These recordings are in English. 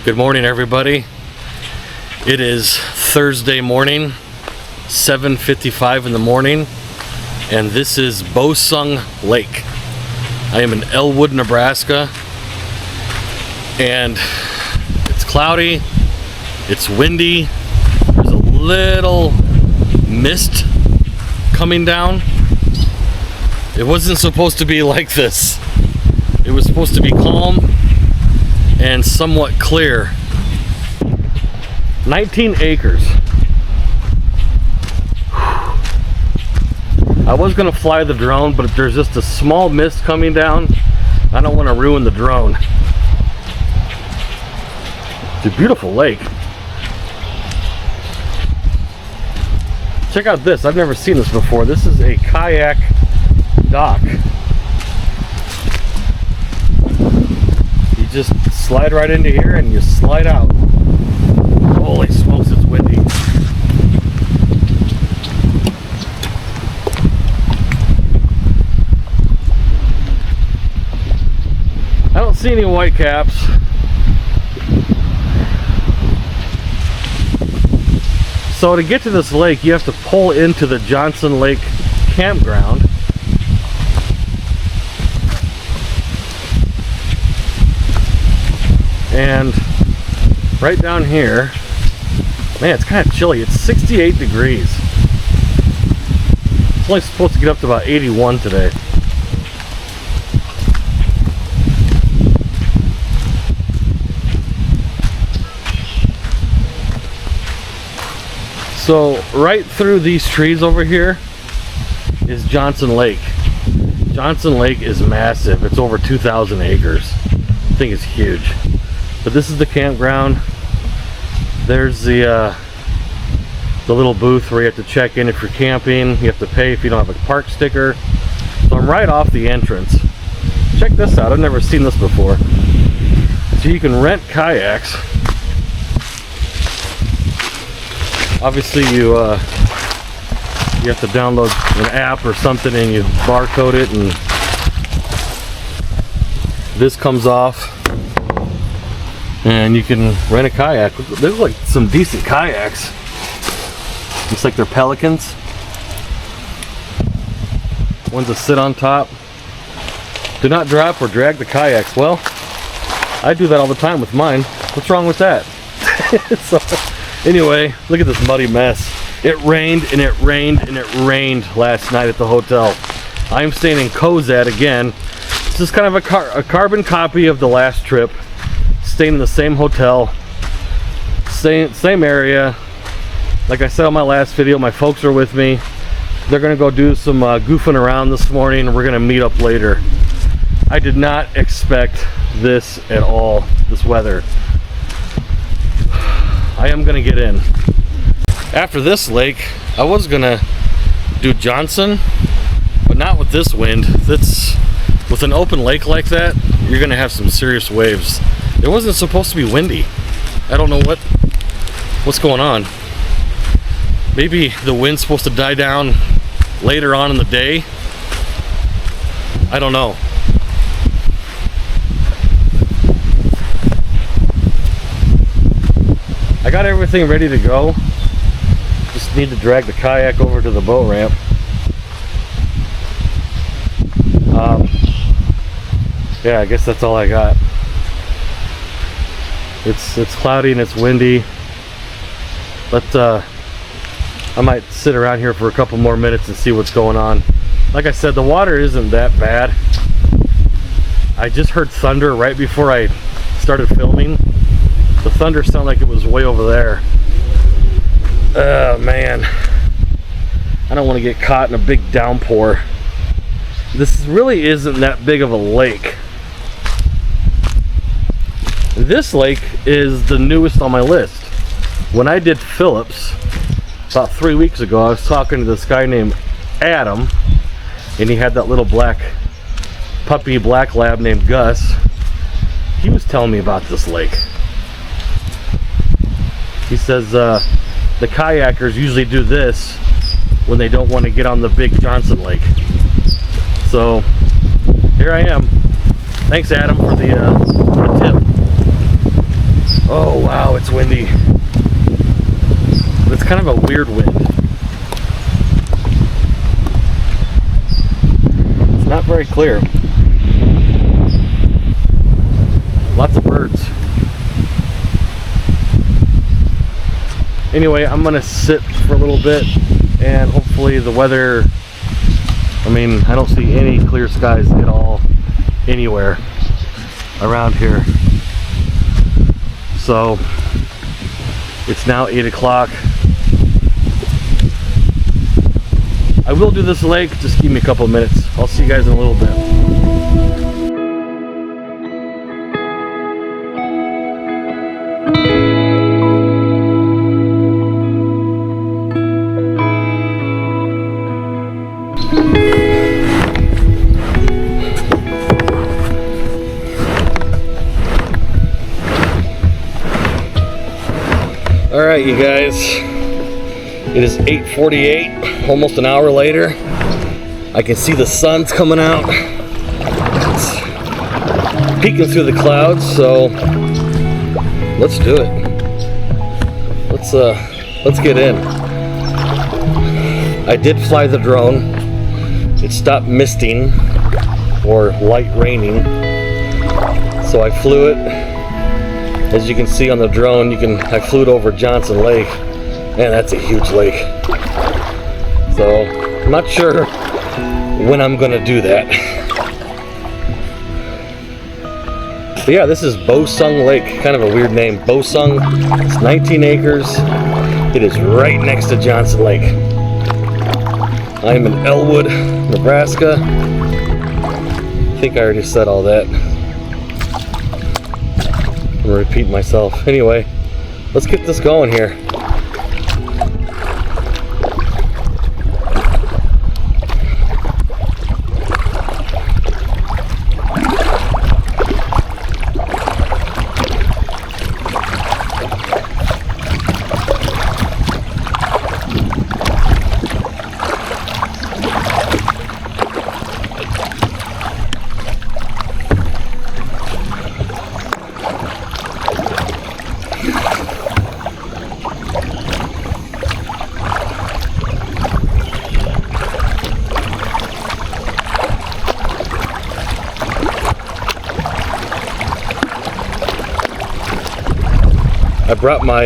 Good morning, everybody. It is Thursday morning, 7:55 in the morning, and this is Bossung Lake. I am in Elwood, Nebraska, and it's cloudy, it's windy, there's a little mist coming down. It wasn't supposed to be like this. It was supposed to be calm and somewhat clear. 19 acres. I was gonna fly the drone, but if there's just a small mist coming down, I don't want to ruin the drone. It's a beautiful lake. Check out this. I've never seen this before. This is a kayak dock. You just slide right into here and you slide out. Holy smokes, it's windy. I don't see any whitecaps. So to get to this lake, you have to pull into the Johnson Lake campground. And right down here, man, it's kind of chilly. It's 68 degrees. It's only supposed to get up to about 81 today. So right through these trees over here is Johnson Lake. Johnson Lake is massive. It's over 2,000 acres. The thing is huge. But this is the campground. There's the little booth where you have to check in if you're camping. You have to pay if you don't have a park sticker. So I'm right off the entrance. Check this out. I've never seen this before. So you can rent kayaks. Obviously you have to download an app or something and you barcode it and this comes off and you can rent a kayak. There's like some decent kayaks. Looks like they're Pelicans. Ones that sit on top. Do not drop or drag the kayaks. Well, I do that all the time with mine. What's wrong with that? So, anyway, look at this muddy mess. It rained and it rained and it rained last night at the hotel. I'm staying in Cozad again. This is kind of a carbon copy of the last trip. Staying in the same hotel, same area. Like I said on my last video, my folks are with me. They're gonna go do some goofing around this morning and we're gonna meet up later. I did not expect this at all, this weather. I am gonna get in. After this lake, I was gonna do Johnson, but not with this wind. With an open lake like that, you're gonna have some serious waves. It wasn't supposed to be windy. I don't know what's going on. Maybe the wind's supposed to die down later on in the day. I don't know. I got everything ready to go. Just need to drag the kayak over to the boat ramp. Yeah, I guess that's all I got. It's cloudy and it's windy, but I might sit around here for a couple more minutes and see what's going on. Like I said, the water isn't that bad. I just heard thunder right before I started filming. The thunder sounded like it was way over there. Oh man, I don't want to get caught in a big downpour. This really isn't that big of a lake. This lake is the newest on my list. When I did Phillips about 3 weeks ago, I was talking to this guy named Adam, and he had that little puppy black lab named Gus. He was telling me about this lake. He says the kayakers usually do this when they don't want to get on the big Johnson Lake. So here I am. Thanks, Adam, for the tip. Oh wow, it's windy. It's kind of a weird wind. It's not very clear. Lots of birds. Anyway, I'm gonna sit for a little bit and hopefully the weather, I mean, I don't see any clear skies at all anywhere around here. So it's now 8 o'clock. I will do this lake, just give me a couple of minutes. I'll see you guys in a little bit. All right, you guys, it is 8:48, almost an hour later. I can see the sun's coming out. It's peeking through the clouds, so let's do it. Let's get in. I did fly the drone. It stopped misting or light raining, so I flew it. As you can see on the drone, I flew it over Johnson Lake. Man, that's a huge lake. So, I'm not sure when I'm gonna do that. But yeah, this is Bossung Lake. Kind of a weird name. Bossung. It's 19 acres. It is right next to Johnson Lake. I am in Elwood, Nebraska. I think I already said all that. I'm gonna repeat myself. Anyway, let's get this going here. I brought my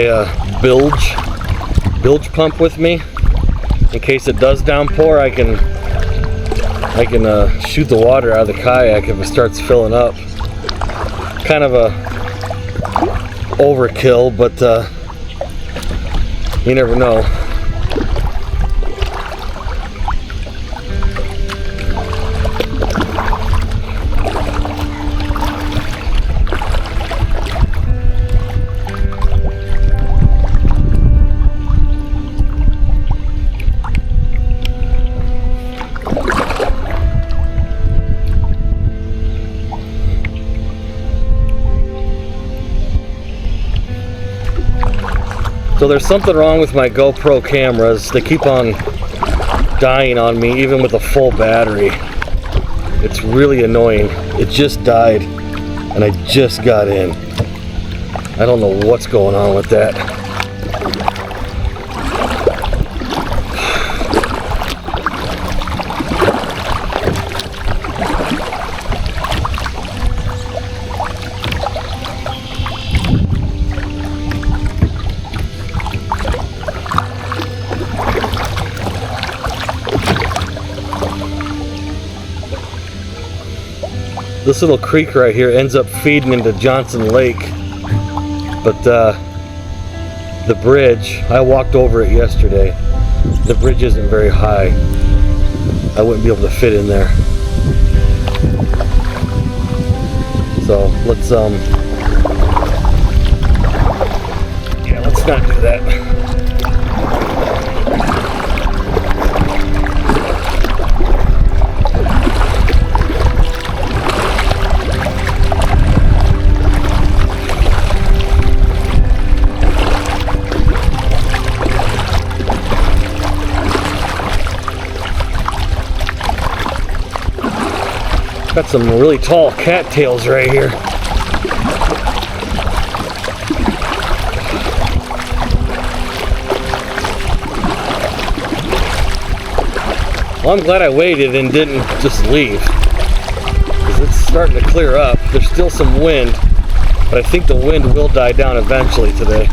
bilge pump with me in case it does downpour. I can shoot the water out of the kayak if it starts filling up. Kind of a overkill, but you never know. So there's something wrong with my GoPro cameras. They keep on dying on me even with a full battery. It's really annoying. It just died and I just got in. I don't know what's going on with that. This little creek right here ends up feeding into Johnson Lake, but the bridge, I walked over it yesterday, the bridge isn't very high. I wouldn't be able to fit in there. So let's not do that. Got some really tall cattails right here. Well, I'm glad I waited and didn't just leave, because it's starting to clear up. There's still some wind, but I think the wind will die down eventually today.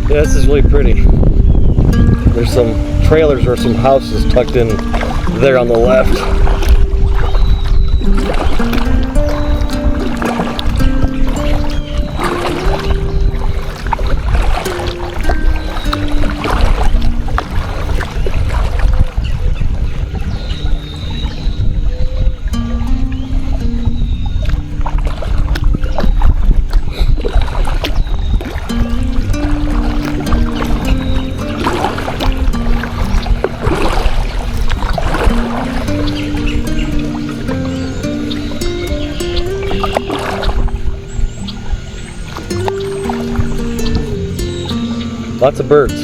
Yeah, this is really pretty. There's some trailers or some houses tucked in there on the left. Lots of birds.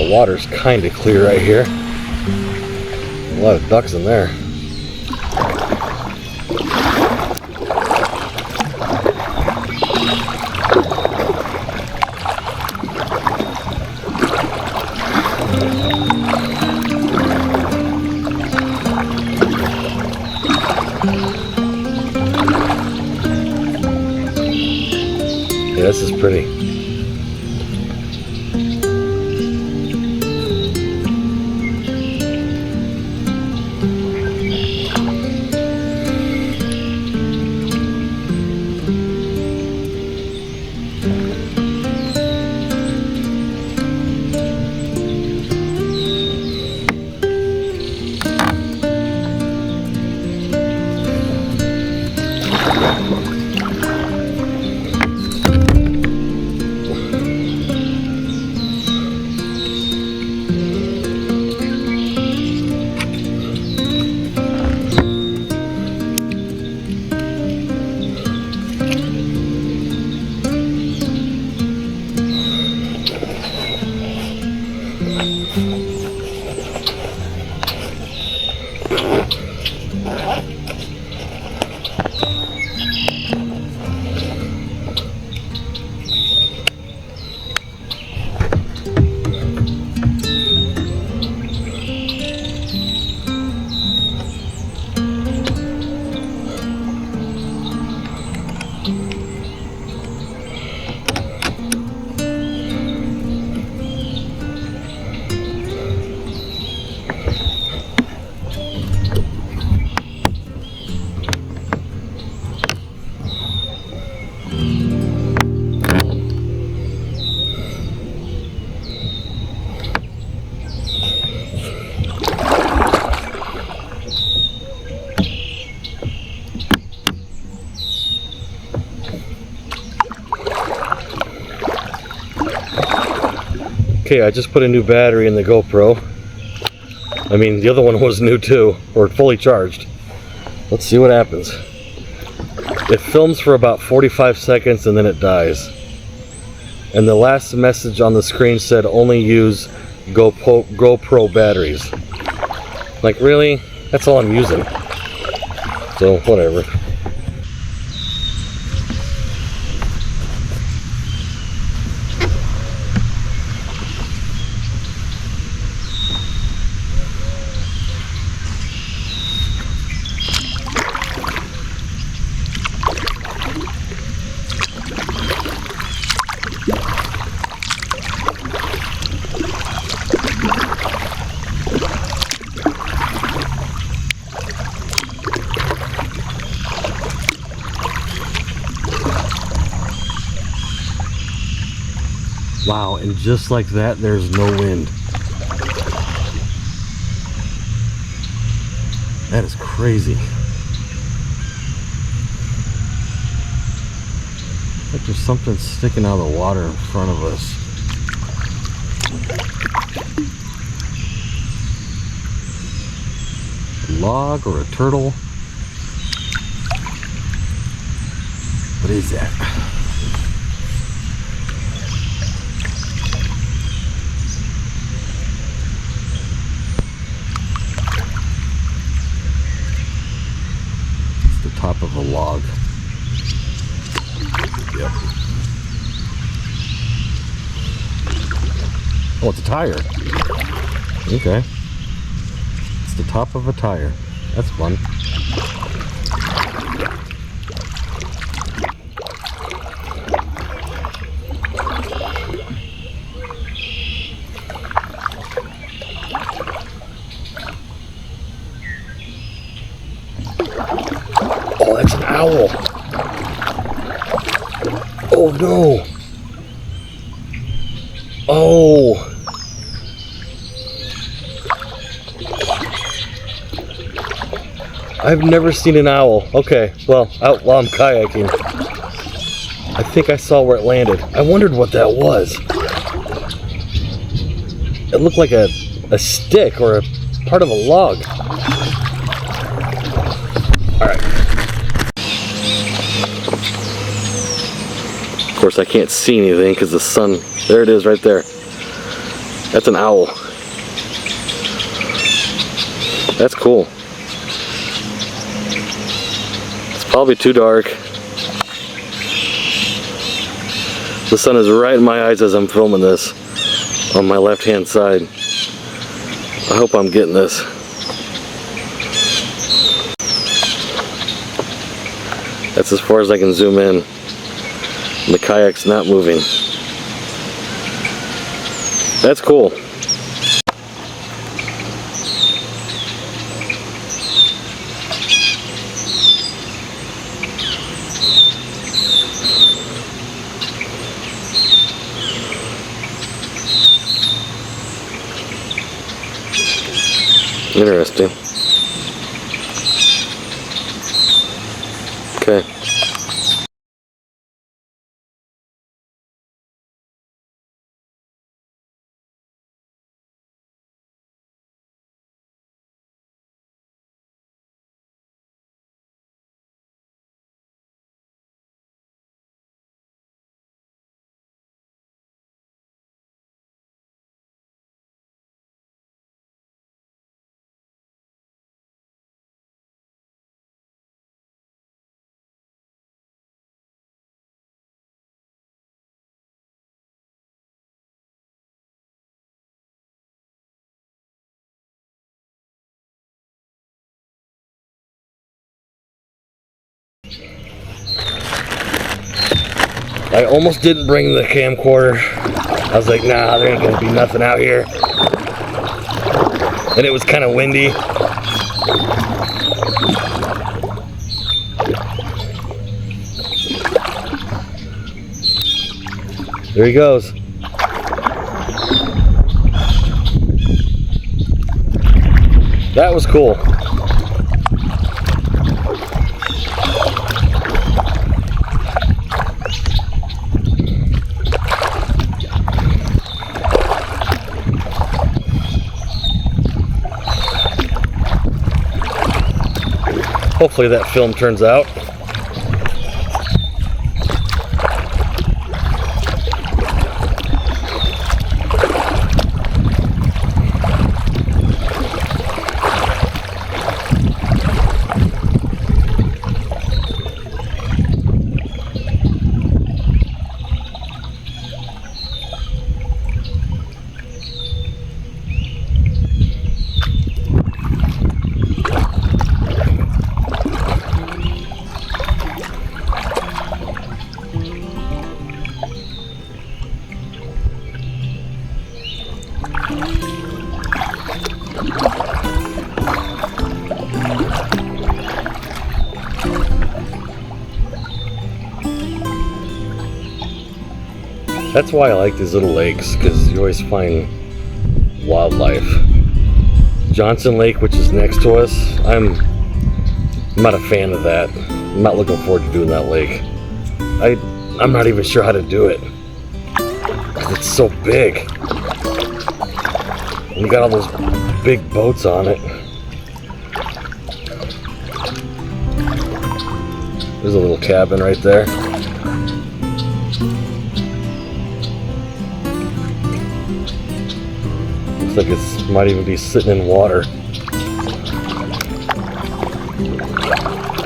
The water's kind of clear right here. A lot of ducks in there. Yeah, this is pretty. Okay, I just put a new battery in the GoPro. I mean, the other one was new too, or fully charged. Let's see what happens. It films for about 45 seconds and then it dies. And the last message on the screen said only use GoPro batteries. Like, really? That's all I'm using. So, whatever. Wow, and just like that, there's no wind. That is crazy. Like there's something sticking out of the water in front of us. A log or a turtle? What is that? Top of a log. Yep. Oh, it's a tire. Okay. It's the top of a tire. That's fun. Oh, that's an owl. Oh no. Oh. I've never seen an owl. Okay, well, out while I'm kayaking. I think I saw where it landed. I wondered what that was. It looked like a stick or a part of a log. Alright. Of course, I can't see anything because the sun, there it is right there. That's an owl. That's cool. It's probably too dark. The sun is right in my eyes as I'm filming this on my left hand side. I hope I'm getting this. That's as far as I can zoom in. The kayak's not moving. That's cool. Interesting. Okay. I almost didn't bring the camcorder. I was like, nah, there ain't gonna be nothing out here. And it was kind of windy. There he goes. That was cool. Hopefully that film turns out. That's why I like these little lakes, because you always find wildlife. Johnson Lake, which is next to us, I'm not a fan of that. I'm not looking forward to doing that lake. I'm not even sure how to do it, because it's so big. And you got all those big boats on it. There's a little cabin right there. Looks like it might even be sitting in water.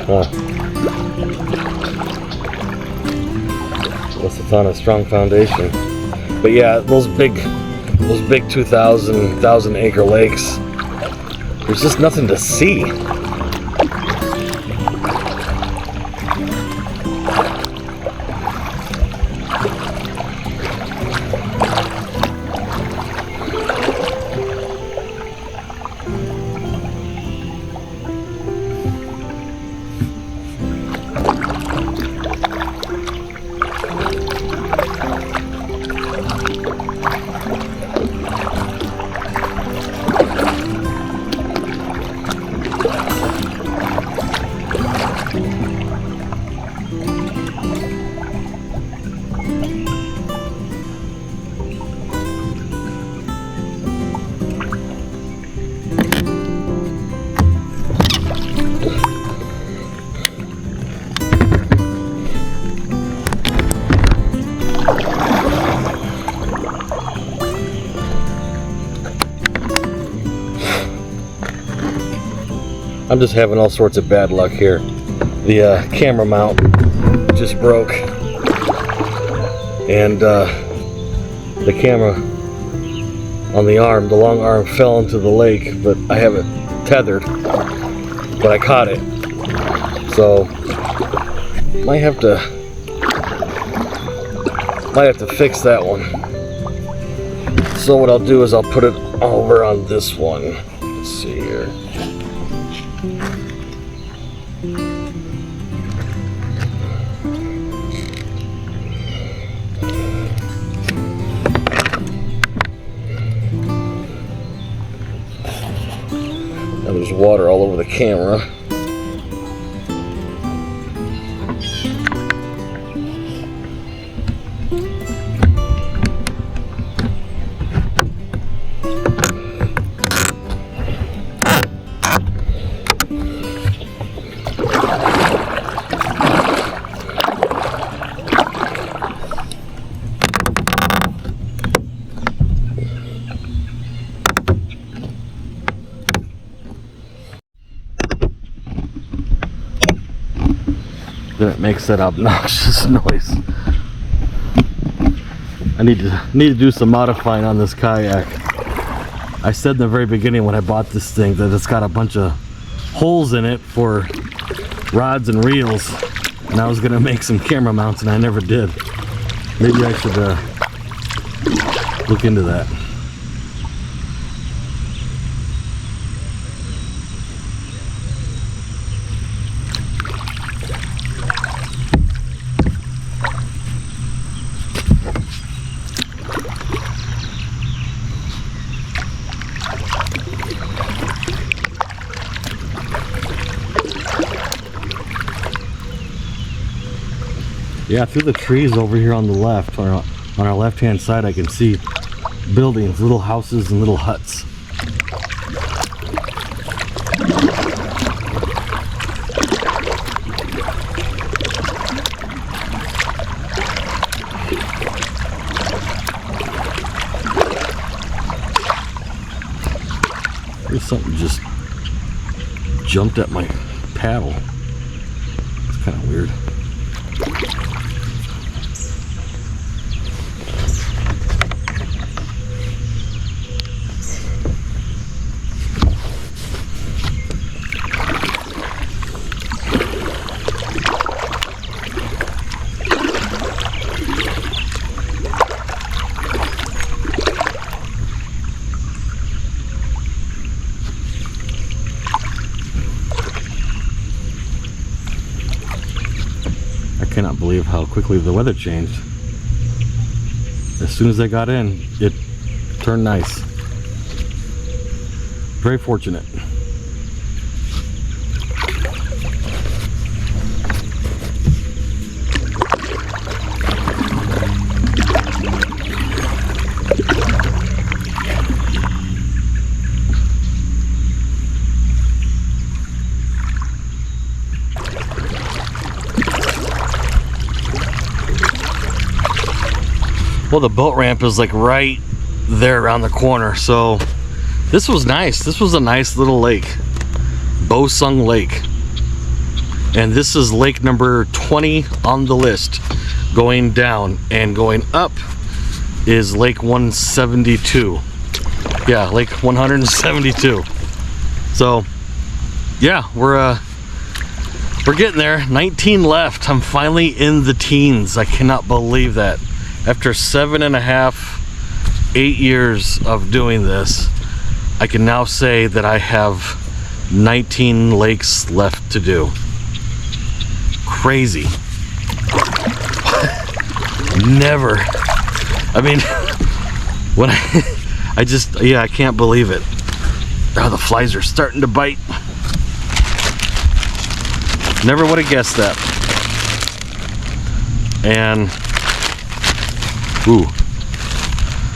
Huh. Guess it's on a strong foundation. But yeah, those big 2,000 acre lakes, there's just nothing to see. I'm just having all sorts of bad luck here. The camera mount just broke, and the camera on the arm, the long arm, fell into the lake, but I have it tethered, but I caught it. So might have to fix that one. So what I'll do is I'll put it over on this one. Let's see here. Now there's water all over the camera. Then it makes that obnoxious noise. I need to do some modifying on this kayak. I said in the very beginning when I bought this thing that it's got a bunch of holes in it for rods and reels, and I was gonna make some camera mounts, and I never did. Maybe I should look into that. Yeah, through the trees over here on the left, on our left-hand side, I can see buildings, little houses and little huts. There's something just jumped at my paddle. It's kind of weird. I cannot believe how quickly the weather changed. As soon as I got in, it turned nice. Very fortunate. Well, the boat ramp is like right there around the corner, so this was nice. This was a nice little lake, Bossung Lake, and this is lake number 20 on the list. Going down and going up is lake 172. Yeah, lake 172. So yeah, we're getting there. 19 left. I'm finally in the teens. I cannot believe that. After 7.5, 8 years of doing this, I can now say that I have 19 lakes left to do. Crazy. Never. I mean, when I can't believe it. Oh, the flies are starting to bite. Never would have guessed that. And ooh,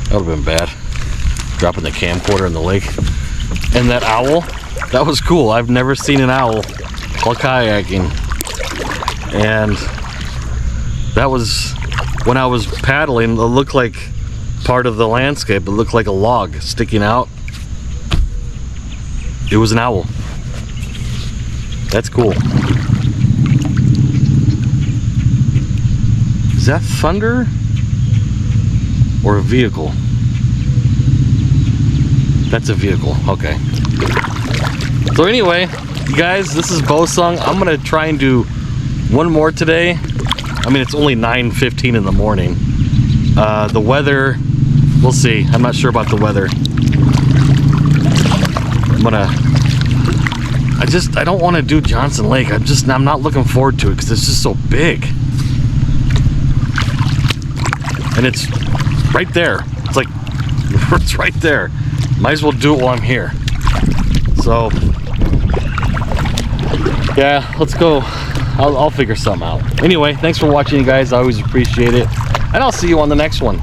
that would have been bad. Dropping the camcorder in the lake. And that owl, that was cool. I've never seen an owl while kayaking. And that was, when I was paddling, it looked like part of the landscape. It looked like a log sticking out. It was an owl. That's cool. Is that thunder? Or a vehicle? That's a vehicle, okay. So anyway, you guys, this is Bossung. I'm gonna try and do one more today. I mean, it's only 9:15 in the morning. The weather, we'll see. I'm not sure about the weather. I don't want to do Johnson Lake. I'm not looking forward to it because it's just so big. And it's right there. It's like, it's right there. Might as well do it while I'm here. So, yeah, let's go. I'll figure something out. Anyway, thanks for watching, you guys. I always appreciate it. And I'll see you on the next one.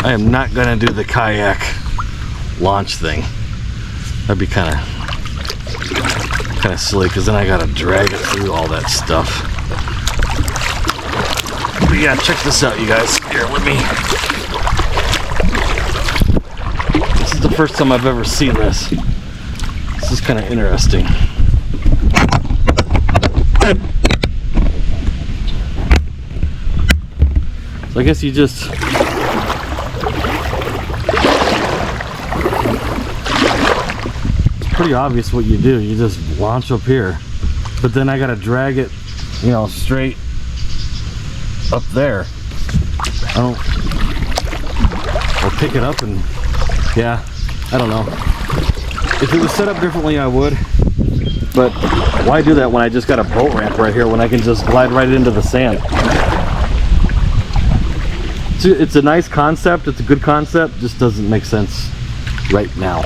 I am not gonna do the kayak launch thing. That'd be kind of silly, because then I gotta drag it through all that stuff. But yeah, check this out, you guys. Here, let me. This is the first time I've ever seen this. This is kind of interesting. So I guess you just. Pretty obvious what you do. You just launch up here, but then I gotta drag it, you know, straight up there. Or pick it up and, yeah, I don't know. If it was set up differently, I would, but why do that when I just got a boat ramp right here when I can just glide right into the sand? It's a nice concept. It's a good concept. Just doesn't make sense right now.